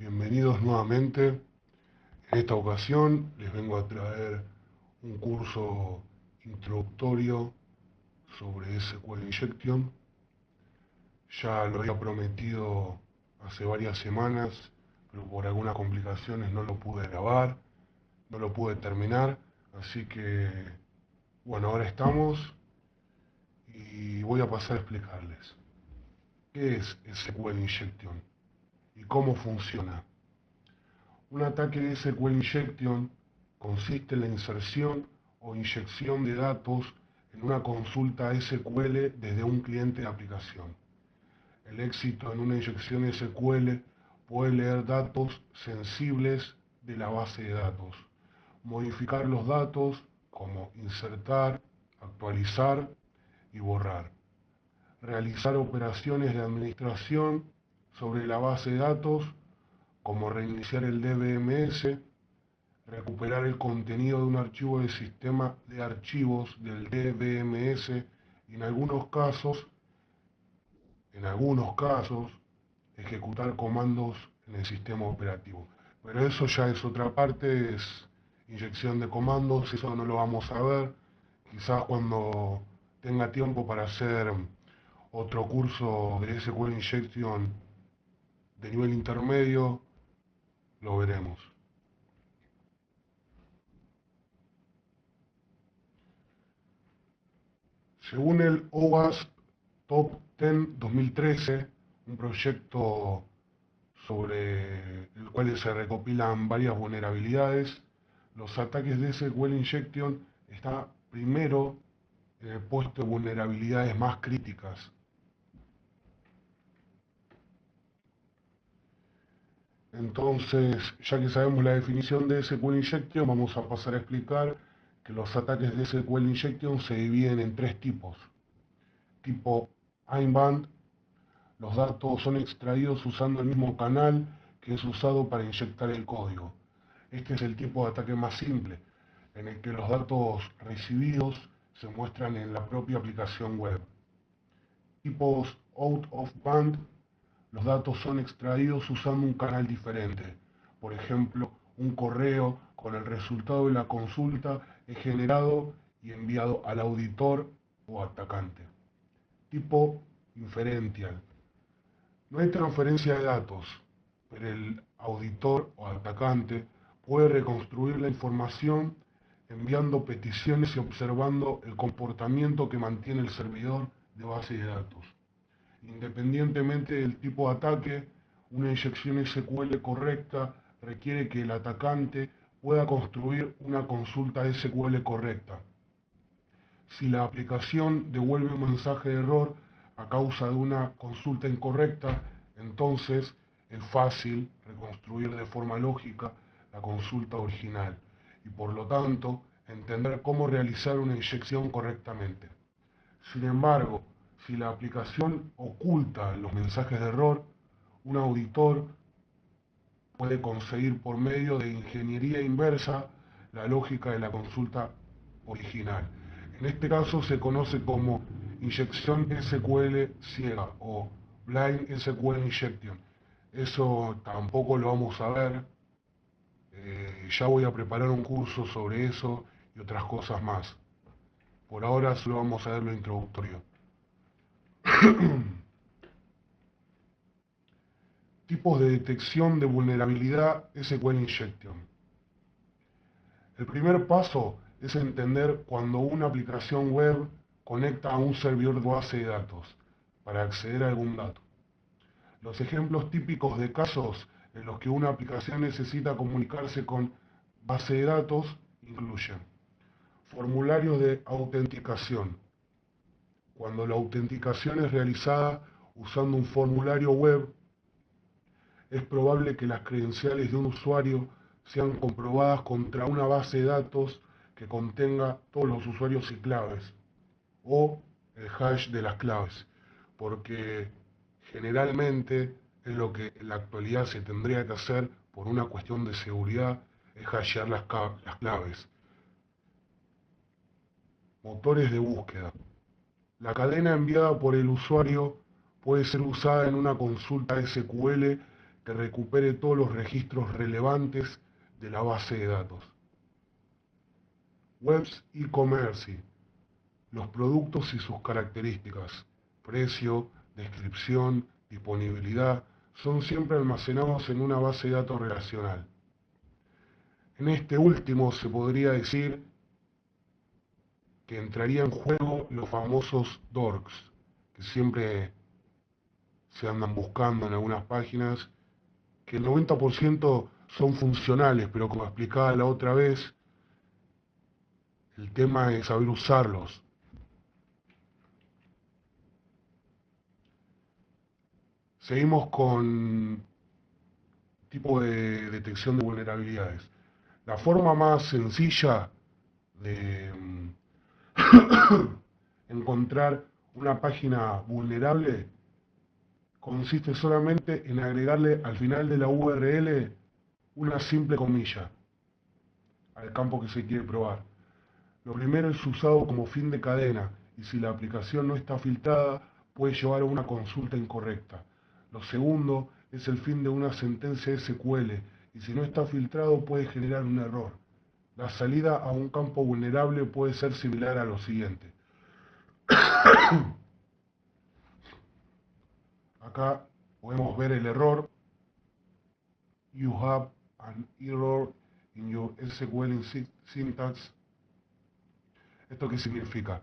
Bienvenidos nuevamente. En esta ocasión les vengo a traer un curso introductorio sobre SQL Injection. Ya lo había prometido hace varias semanas, pero por algunas complicaciones no lo pude grabar, no lo pude terminar, así que bueno, ahora estamos y voy a pasar a explicarles qué es SQL Injection y cómo funciona. Un ataque de SQL Injection consiste en la inserción o inyección de datos en una consulta SQL desde un cliente de aplicación. El éxito en una inyección SQL puede leer datos sensibles de la base de datos, modificar los datos como insertar, actualizar y borrar, realizar operaciones de administración sobre la base de datos como reiniciar el DBMS, recuperar el contenido de un archivo del sistema de archivos del DBMS y en algunos casos, ejecutar comandos en el sistema operativo. Pero eso ya es otra parte, es inyección de comandos, eso no lo vamos a ver. Quizás cuando tenga tiempo para hacer otro curso de SQL Injection de nivel intermedio, lo veremos. Según el OWASP Top 10 2013, un proyecto sobre el cual se recopilan varias vulnerabilidades, los ataques de SQL Injection están primero en el puesto de vulnerabilidades más críticas. Entonces, ya que sabemos la definición de SQL Injection, vamos a pasar a explicar que los ataques de SQL Injection se dividen en tres tipos. Tipo inbound, los datos son extraídos usando el mismo canal que es usado para inyectar el código. Este es el tipo de ataque más simple, en el que los datos recibidos se muestran en la propia aplicación web. Tipos out of band, los datos son extraídos usando un canal diferente. Por ejemplo, un correo con el resultado de la consulta es generado y enviado al auditor o atacante. Tipo inferential. No hay transferencia de datos, pero el auditor o atacante puede reconstruir la información enviando peticiones y observando el comportamiento que mantiene el servidor de base de datos. Independientemente del tipo de ataque, una inyección SQL correcta requiere que el atacante pueda construir una consulta SQL correcta. Si la aplicación devuelve un mensaje de error a causa de una consulta incorrecta, entonces es fácil reconstruir de forma lógica la consulta original y por lo tanto entender cómo realizar una inyección correctamente. Sin embargo, si la aplicación oculta los mensajes de error, un auditor puede conseguir por medio de ingeniería inversa la lógica de la consulta original. En este caso se conoce como inyección SQL ciega o blind SQL injection. Eso tampoco lo vamos a ver. Ya voy a preparar un curso sobre eso y otras cosas más. Por ahora solo vamos a ver lo introductorio. Tipos de detección de vulnerabilidad SQL Injection. El primer paso es entender cuando una aplicación web conecta a un servidor de base de datos para acceder a algún dato. Los ejemplos típicos de casos en los que una aplicación necesita comunicarse con base de datos incluyen formularios de autenticación. Cuando la autenticación es realizada usando un formulario web, es probable que las credenciales de un usuario sean comprobadas contra una base de datos que contenga todos los usuarios y claves, o el hash de las claves, porque generalmente es lo que en la actualidad se tendría que hacer por una cuestión de seguridad, es hashear las claves. Motores de búsqueda. La cadena enviada por el usuario puede ser usada en una consulta SQL que recupere todos los registros relevantes de la base de datos. Webs e-commerce, los productos y sus características, precio, descripción, disponibilidad, son siempre almacenados en una base de datos relacional. En este último se podría decir que entraría en juego los famosos dorks, que siempre se andan buscando en algunas páginas, que el 90% son funcionales, pero como explicaba la otra vez, el tema es saber usarlos. Seguimos con tipo de detección de vulnerabilidades. La forma más sencilla de encontrar una página vulnerable consiste solamente en agregarle al final de la URL una simple comilla al campo que se quiere probar. Lo primero es usado como fin de cadena y si la aplicación no está filtrada puede llevar a una consulta incorrecta. Lo segundo es el fin de una sentencia SQL y si no está filtrado puede generar un error. La salida a un campo vulnerable puede ser similar a lo siguiente. Acá podemos ver el error. You have an error in your SQL syntax. ¿Esto qué significa?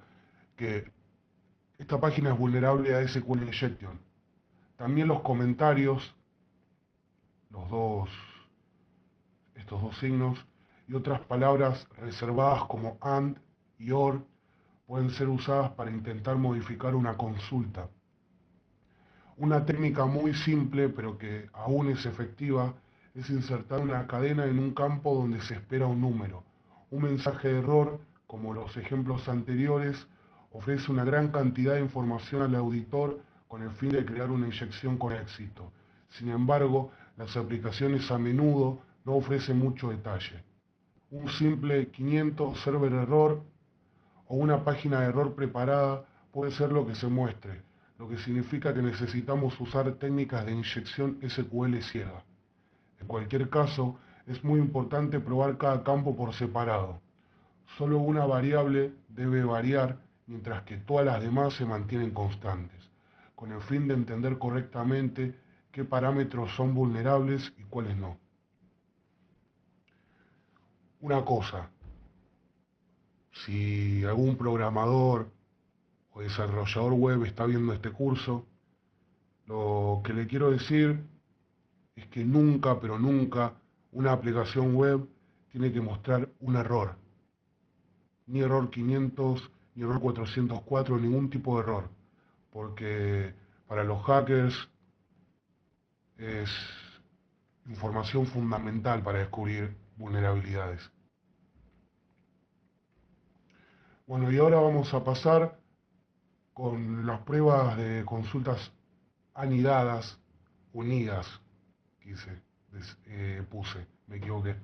Que esta página es vulnerable a SQL Injection. También los comentarios, estos dos signos, y otras palabras reservadas como and y or pueden ser usadas para intentar modificar una consulta. Una técnica muy simple, pero que aún es efectiva, es insertar una cadena en un campo donde se espera un número. Un mensaje de error, como los ejemplos anteriores, ofrece una gran cantidad de información al auditor con el fin de crear una inyección con éxito. Sin embargo, las aplicaciones a menudo no ofrecen mucho detalle. Un simple 500 server error o una página de error preparada puede ser lo que se muestre, lo que significa que necesitamos usar técnicas de inyección SQL ciega. En cualquier caso, es muy importante probar cada campo por separado. Solo una variable debe variar, mientras que todas las demás se mantienen constantes, con el fin de entender correctamente qué parámetros son vulnerables y cuáles no. Una cosa, si algún programador o desarrollador web está viendo este curso, lo que le quiero decir es que nunca, pero nunca, una aplicación web tiene que mostrar un error. Ni error 500, ni error 404, ningún tipo de error. Porque para los hackers es información fundamental para descubrir vulnerabilidades. Bueno, y ahora vamos a pasar con las pruebas de consultas anidadas, unidas, me equivoqué.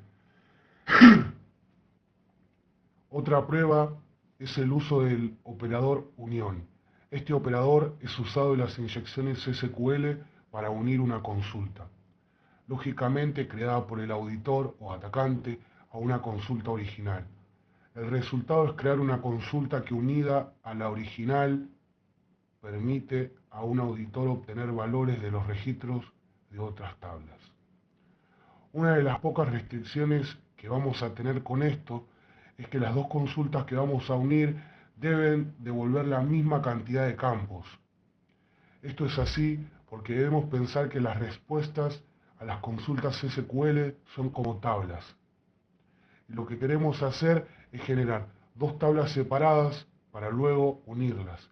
Otra prueba es el uso del operador unión. Este operador es usado en las inyecciones SQL para unir una consulta, lógicamente creada por el auditor o atacante a una consulta original. El resultado es crear una consulta que unida a la original permite a un auditor obtener valores de los registros de otras tablas. Una de las pocas restricciones que vamos a tener con esto es que las dos consultas que vamos a unir deben devolver la misma cantidad de campos. Esto es así porque debemos pensar que las respuestas a las consultas SQL son como tablas. Y lo que queremos hacer es generar dos tablas separadas para luego unirlas,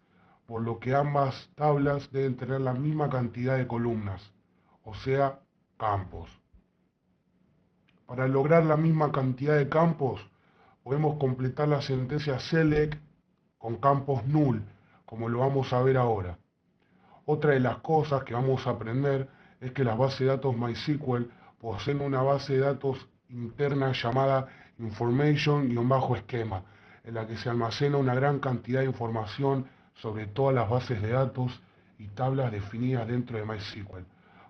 por lo que ambas tablas deben tener la misma cantidad de columnas, o sea, campos. Para lograr la misma cantidad de campos, podemos completar la sentencia select con campos null, como lo vamos a ver ahora. Otra de las cosas que vamos a aprender es que las bases de datos MySQL poseen una base de datos interna llamada information-schema, en la que se almacena una gran cantidad de información sobre todas las bases de datos y tablas definidas dentro de MySQL.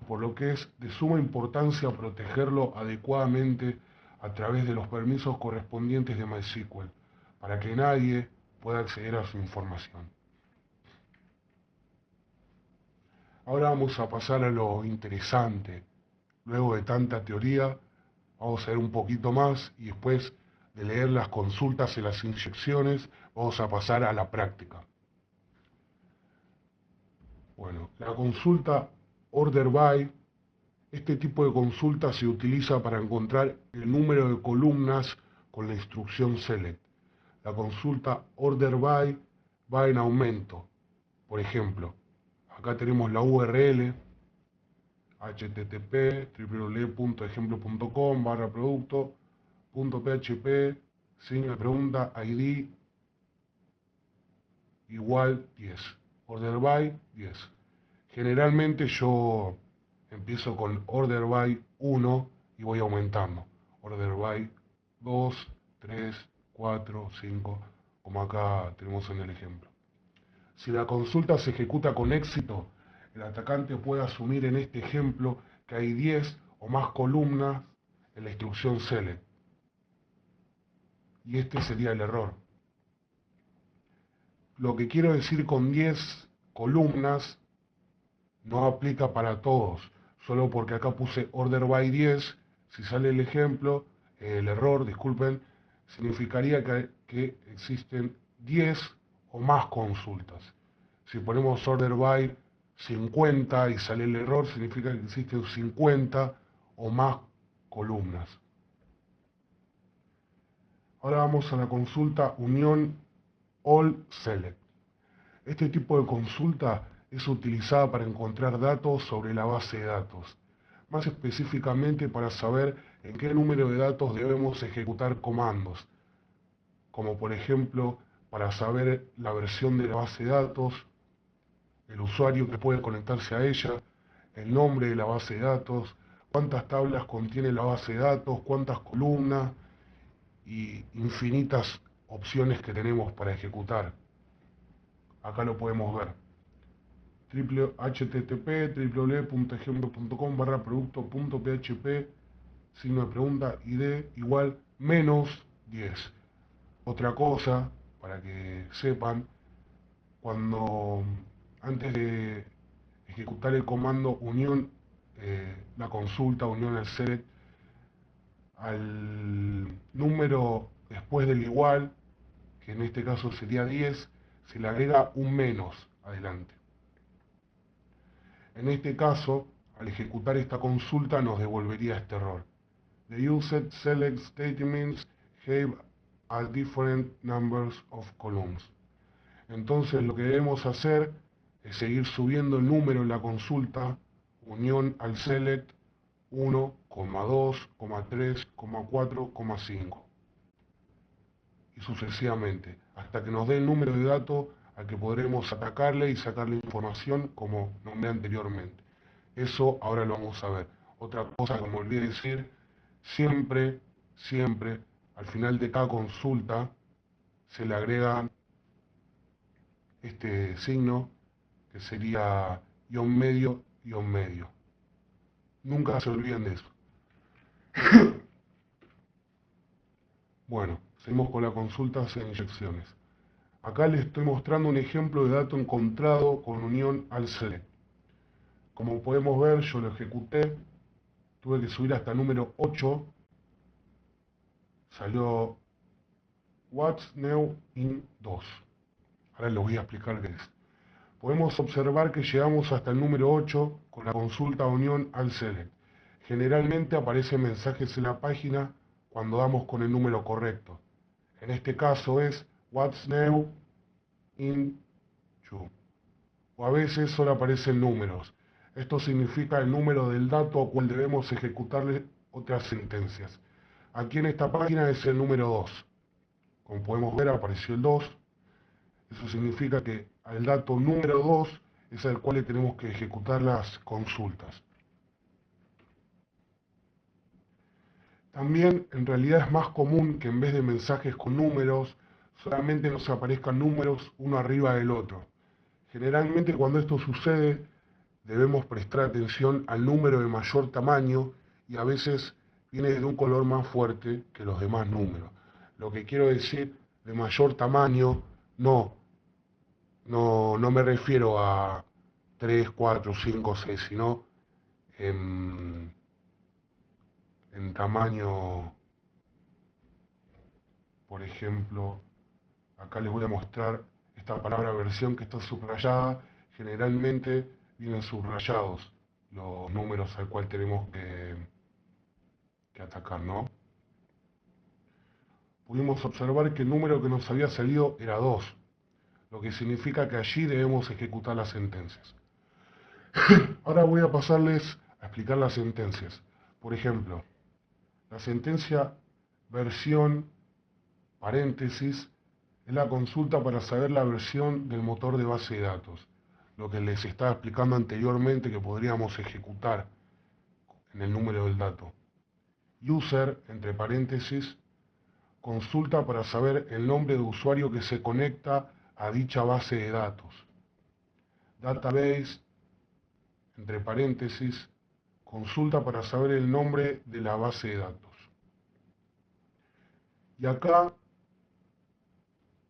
por lo que es de suma importancia protegerlo adecuadamente a través de los permisos correspondientes de MySQL, para que nadie pueda acceder a su información. Ahora vamos a pasar a lo interesante. Luego de tanta teoría, vamos a ver un poquito más y después de leer las consultas y las inyecciones, vamos a pasar a la práctica. Bueno, la consulta order by, este tipo de consulta se utiliza para encontrar el número de columnas con la instrucción select. La consulta order by va en aumento. Por ejemplo, acá tenemos la URL http www.ejemplo.com/producto.php signo de pregunta id igual 10, order by 10. Generalmente yo empiezo con order by 1 y voy aumentando, order by 2, 3, 4, 5, como acá tenemos en el ejemplo. Si la consulta se ejecuta con éxito, el atacante puede asumir en este ejemplo que hay 10 o más columnas en la instrucción select. Y este sería el error. Lo que quiero decir con 10 columnas no aplica para todos. Solo porque acá puse order by 10, si sale el ejemplo, el error, disculpen, significaría que existen 10 o más consultas. Si ponemos order by 50 y sale el error, significa que existen 50 o más columnas. Ahora vamos a la consulta unión all select. Este tipo de consulta es utilizada para encontrar datos sobre la base de datos, más específicamente para saber en qué número de datos debemos ejecutar comandos, como por ejemplo para saber la versión de la base de datos, el usuario que puede conectarse a ella, el nombre de la base de datos, cuántas tablas contiene la base de datos, cuántas columnas y infinitas opciones que tenemos para ejecutar. Acá lo podemos ver. http www.ejemplo.com/producto.php signo de pregunta id igual -10. Otra cosa, para que sepan, cuando antes de ejecutar el comando unión, la consulta unión al select, al número después del igual, que en este caso sería 10, se le agrega un menos adelante. En este caso, al ejecutar esta consulta nos devolvería este error. The used select statements have a different numbers of columns. Entonces lo que debemos hacer es seguir subiendo el número en la consulta, unión al select 1, 2, 3, 4, 5 y sucesivamente, hasta que nos dé el número de datos al que podremos atacarle y sacarle información como nombré anteriormente. Eso ahora lo vamos a ver. Otra cosa que me olvidé decir, siempre, al final de cada consulta se le agrega este signo que sería guión medio. Nunca se olviden de eso. Bueno, seguimos con la consulta e inyecciones. Acá les estoy mostrando un ejemplo de dato encontrado con unión al select. Como podemos ver, yo lo ejecuté, tuve que subir hasta el número 8, salió what's new in 2. Ahora les voy a explicar qué es. Podemos observar que llegamos hasta el número 8 con la consulta unión al select. Generalmente aparecen mensajes en la página cuando damos con el número correcto. En este caso es what's new in 2. O a veces solo aparecen números. Esto significa el número del dato al cual debemos ejecutarle otras sentencias. Aquí en esta página es el número 2. Como podemos ver, apareció el 2. Eso significa que al dato número 2 es al cual le tenemos que ejecutar las consultas. También, en realidad es más común que en vez de mensajes con números, solamente nos aparezcan números uno arriba del otro. Generalmente cuando esto sucede, debemos prestar atención al número de mayor tamaño y a veces viene de un color más fuerte que los demás números. Lo que quiero decir de mayor tamaño, no me refiero a 3, 4, 5, 6, sino en tamaño, por ejemplo, acá les voy a mostrar esta palabra versión que está subrayada. Generalmente vienen subrayados los números al cual tenemos que atacar, ¿no? Pudimos observar que el número que nos había salido era 2, lo que significa que allí debemos ejecutar las sentencias. Ahora voy a pasarles a explicar las sentencias. Por ejemplo, la sentencia versión paréntesis es la consulta para saber la versión del motor de base de datos, lo que les estaba explicando anteriormente que podríamos ejecutar en el número del dato. User, entre paréntesis, consulta para saber el nombre de usuario que se conecta a dicha base de datos. Database, entre paréntesis, consulta para saber el nombre de la base de datos. Y acá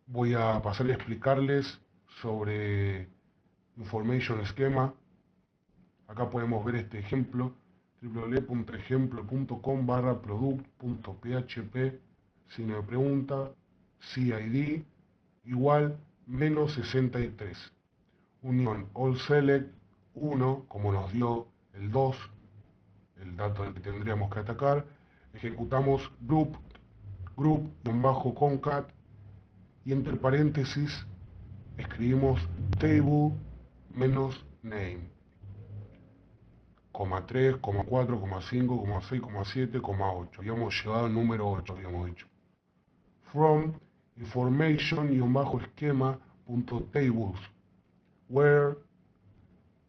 voy a pasar a explicarles sobre Information Schema. Acá podemos ver este ejemplo, www.ejemplo.com/product.php, signo de pregunta, CID, igual -63. Unión all select 1, como nos dio el 2, el dato del que tendríamos que atacar. Ejecutamos group-concat y entre paréntesis escribimos table -name, 3, 4, 5, 6, 7, 8. Habíamos llegado al número 8, habíamos dicho. From information-schema.tables, where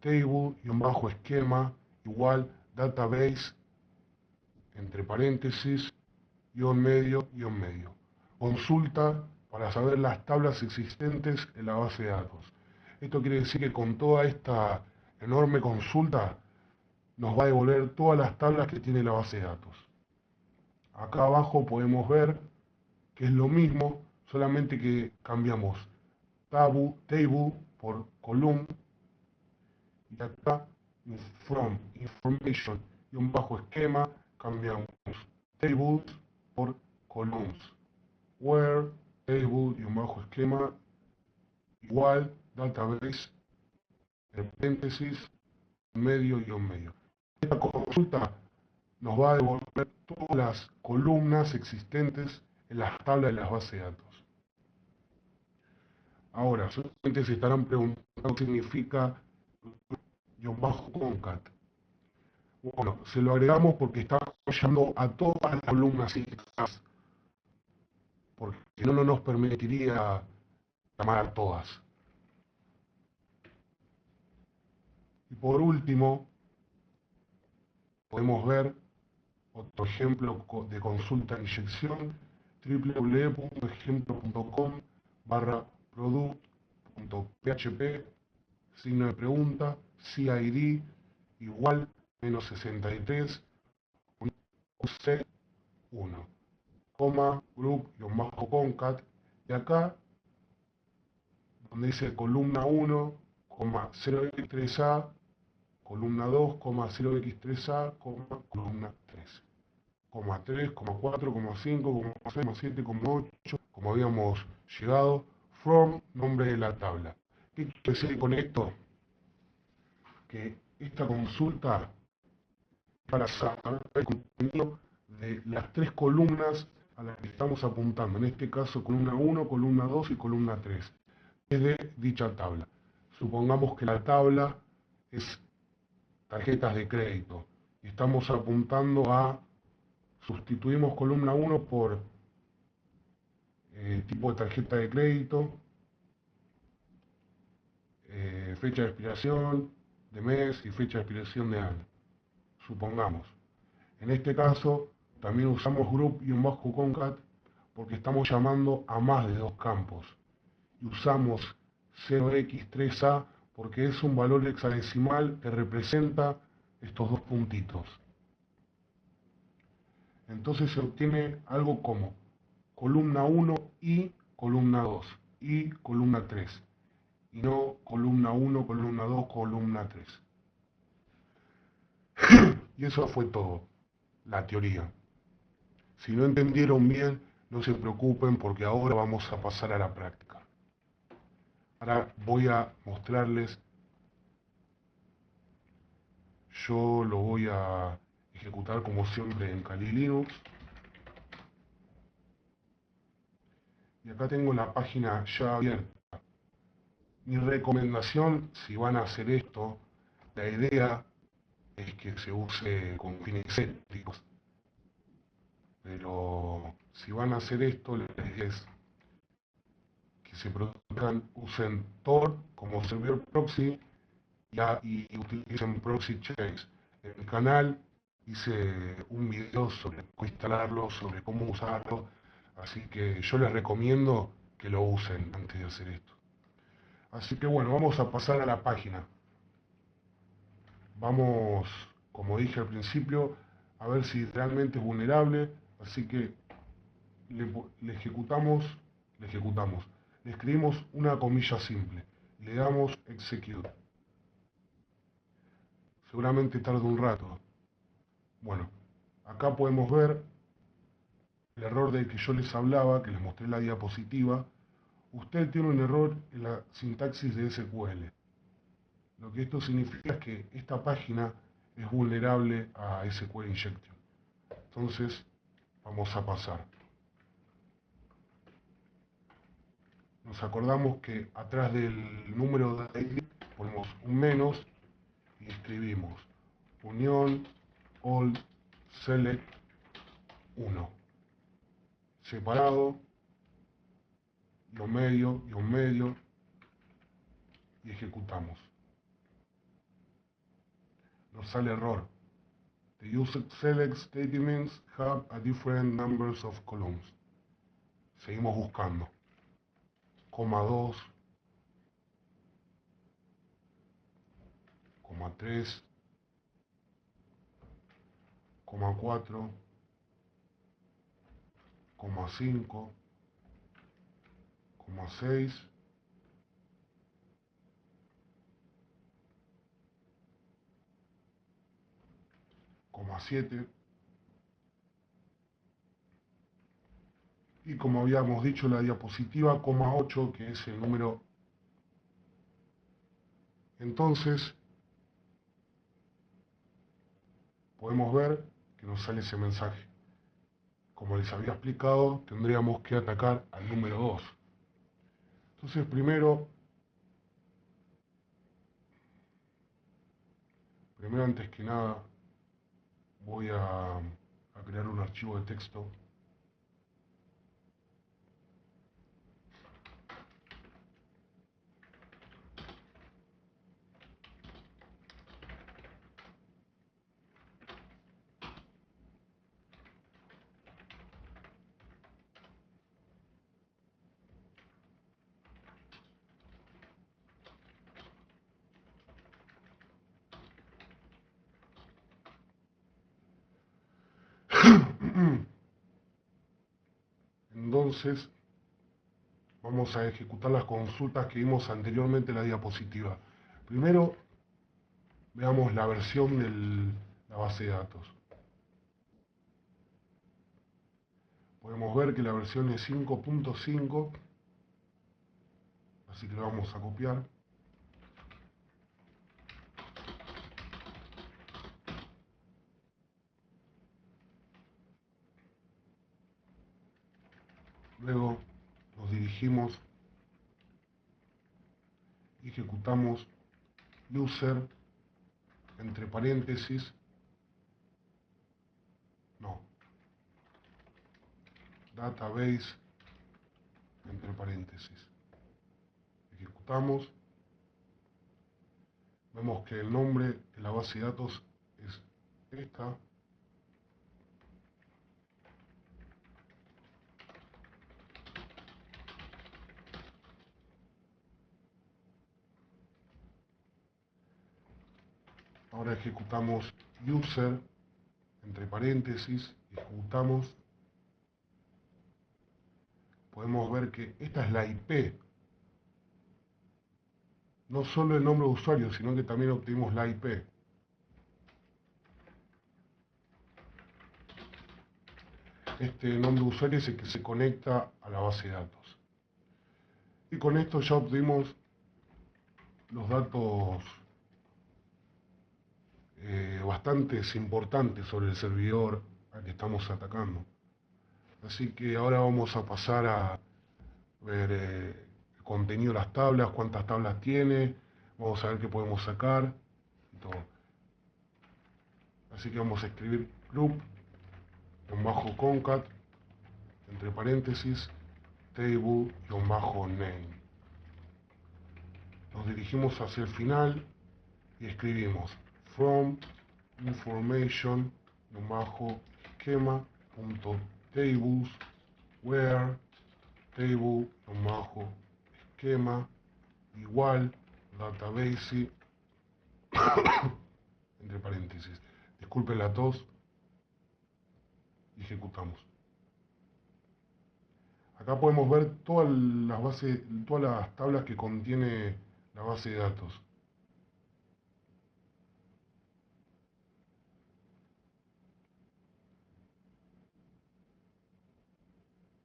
table-schema igual database, entre paréntesis, medio. Consulta para saber las tablas existentes en la base de datos. Esto quiere decir que con toda esta enorme consulta nos va a devolver todas las tablas que tiene la base de datos. Acá abajo podemos ver que es lo mismo, solamente que cambiamos table por column, y acá from information-schema cambiamos tables por columns, where table-schema igual database, entre paréntesis, medio. Esta consulta nos va a devolver todas las columnas existentes en las tablas de las bases de datos. Ahora, solamente se estarán preguntando qué significa -concat. Bueno, se lo agregamos porque está apoyando a todas las columnas indicadas, porque si no, no nos permitiría llamar a todas. Y por último, podemos ver otro ejemplo de consulta de inyección, www.ejemplo.com/product.php, signo de pregunta, CID igual -63, C1, group-concat, y acá, donde dice columna 1, 0x3a, columna 2, 0x3a, columna 3, 3, 4, 5, 6, 7, 8, como habíamos llegado, from, nombre de la tabla. ¿Qué quiere decir con esto? Que esta consulta para saber el contenido de las 3 columnas a las que estamos apuntando, en este caso columna 1, columna 2 y columna 3, desde dicha tabla. Supongamos que la tabla es tarjetas de crédito y estamos apuntando a, sustituimos columna 1 por tipo de tarjeta de crédito, fecha de expiración de mes y fecha de expiración de año. Supongamos. En este caso, también usamos group-concat porque estamos llamando a más de 2 campos. Y usamos 0x3a porque es un valor hexadecimal que representa estos dos puntitos. Entonces se obtiene algo como columna 1 y columna 2 y columna 3, y no columna 1, columna 2, columna 3. Y eso fue todo, la teoría. Si no entendieron bien, no se preocupen porque ahora vamos a pasar a la práctica. Ahora voy a mostrarles, yo lo voy a ejecutar como siempre en Kali Linux. Y acá tengo la página ya abierta. Mi recomendación, si van a hacer esto, la idea es que se use con fines éticos. Pero si van a hacer esto, la idea es que se protejan, usen Tor como servidor proxy y utilicen proxy chains. En mi canal hice un video sobre cómo instalarlo, sobre cómo usarlo, así que yo les recomiendo que lo usen antes de hacer esto. Así que bueno, vamos a pasar a la página. Vamos, como dije al principio, a ver si realmente es vulnerable, así que le ejecutamos, le escribimos una comilla simple, le damos execute. Seguramente tarda un rato. Bueno, acá podemos ver el error del que yo les hablaba, que les mostré en la diapositiva. Usted tiene un error en la sintaxis de SQL. Lo que esto significa es que esta página es vulnerable a SQL Injection. Entonces, vamos a pasar. Nos acordamos que atrás del número de ID ponemos un menos y escribimos unión all select 1. Separado, guión medio, y ejecutamos. Nos sale error. The used select statements have a different numbers of columns. Seguimos buscando. Coma 2, coma 3, coma 4, coma 5, coma 6, coma 7, y como habíamos dicho en la diapositiva, coma 8, que es el número. Entonces, podemos ver que nos sale ese mensaje. Como les había explicado, tendríamos que atacar al número 2. Entonces, primero antes que nada, voy a crear un archivo de texto. Entonces, vamos a ejecutar las consultas que vimos anteriormente en la diapositiva. Primero, veamos la versión de la base de datos. Podemos ver que la versión es 5.5, así que lo vamos a copiar. Luego nos dirigimos y ejecutamos user, entre paréntesis, database, entre paréntesis. Ejecutamos. Vemos que el nombre de la base de datos es esta. Ahora ejecutamos user, entre paréntesis, ejecutamos. Podemos ver que esta es la IP. No solo el nombre de usuario, sino que también obtuvimos la IP. Este nombre de usuario es el que se conecta a la base de datos. Y con esto ya obtuvimos los datos bastante importantes sobre el servidor al que estamos atacando. Así que ahora vamos a pasar a ver el contenido de las tablas, cuántas tablas tiene, vamos a ver qué podemos sacar y todo. Así que vamos a escribir group-concat, entre paréntesis, table-name. Nos dirigimos hacia el final y escribimos from information-schema.tables where table-schema igual database entre paréntesis. Disculpen la tos y ejecutamos. Acá podemos ver todas las tablas que contiene la base de datos.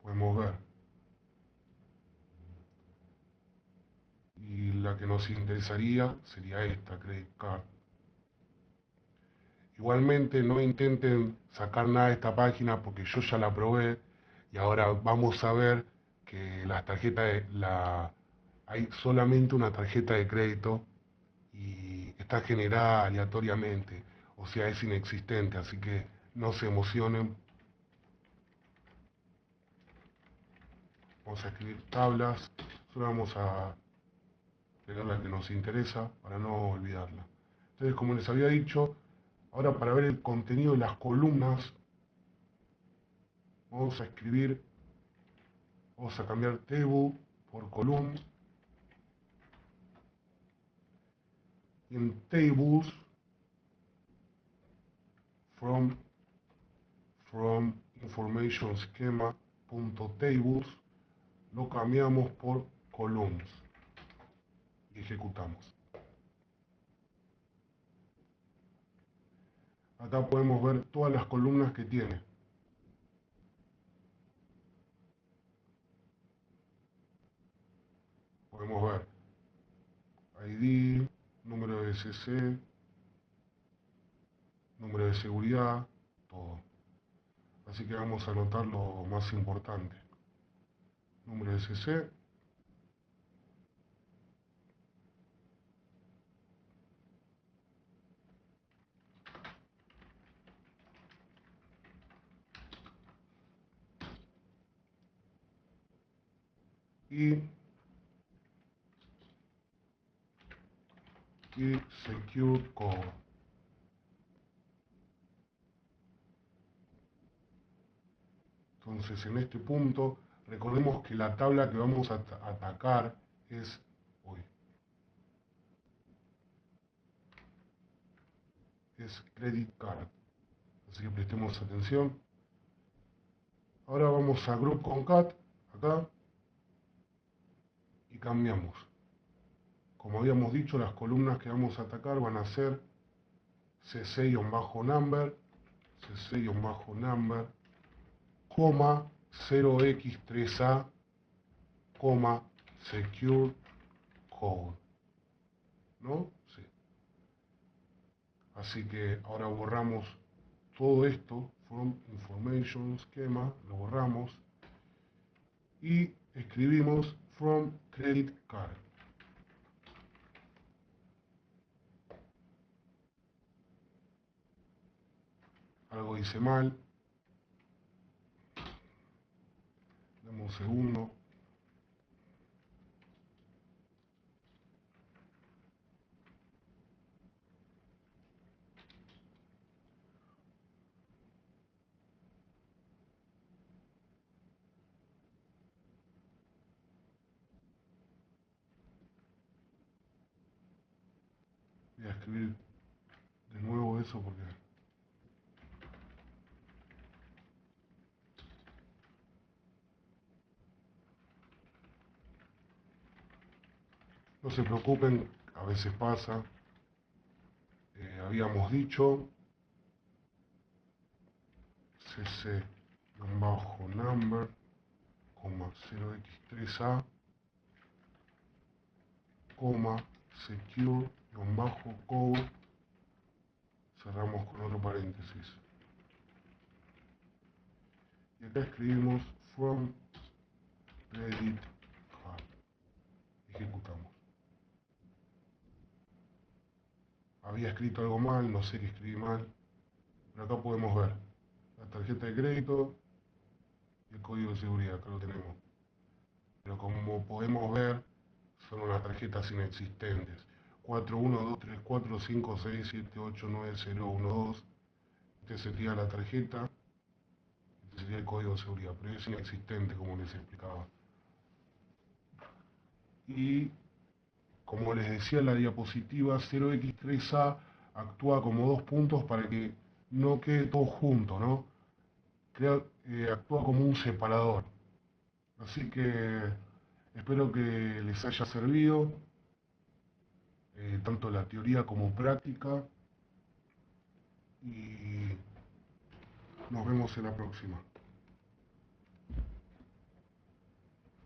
Podemos ver. Y la que nos interesaría sería esta, Credit Card. Igualmente no intenten sacar nada de esta página porque yo ya la probé y ahora vamos a ver que las tarjetas hay solamente una tarjeta de crédito y está generada aleatoriamente, o sea, es inexistente, así que no se emocionen. Vamos a escribir tablas, solo vamos a pegar la que nos interesa para no olvidarla. Entonces, como les había dicho, ahora para ver el contenido de las columnas, vamos a cambiar table por column. Y en tables, from information schema.tables, lo cambiamos por columns y ejecutamos. Acá podemos ver todas las columnas que tiene. Podemos ver ID, número de SC, número de seguridad, todo. Así que vamos a anotar lo más importante. Número de SC. Y Secure Code. Entonces, en este punto, recordemos que la tabla que vamos a atacar es Credit Card. Así que prestemos atención. Ahora vamos a Group Concat, acá, y cambiamos. Como habíamos dicho, las columnas que vamos a atacar van a ser cc-number, cc-number, 0x3a, secure code. ¿No? Sí. Así que ahora borramos todo esto, from information schema, lo borramos y escribimos from credit card. Algo hice mal. Dame un segundo. Voy a escribir todo eso porque... No se preocupen, a veces pasa. Habíamos dicho cc-number, 0x3a, secure-code, cerramos con otro paréntesis. Y acá escribimos from Reddit Hub. Ejecutamos. Había escrito algo mal, no sé qué escribí mal, pero acá podemos ver la tarjeta de crédito y el código de seguridad, acá lo tenemos. Pero como podemos ver, son unas tarjetas inexistentes. 41234567890112. Este sería la tarjeta, este sería el código de seguridad, pero es inexistente como les explicaba. Y como les decía en la diapositiva, 0x3a actúa como dos puntos para que no quede todo junto, ¿no? Actúa como un separador. Así que espero que les haya servido, tanto la teoría como práctica, y nos vemos en la próxima.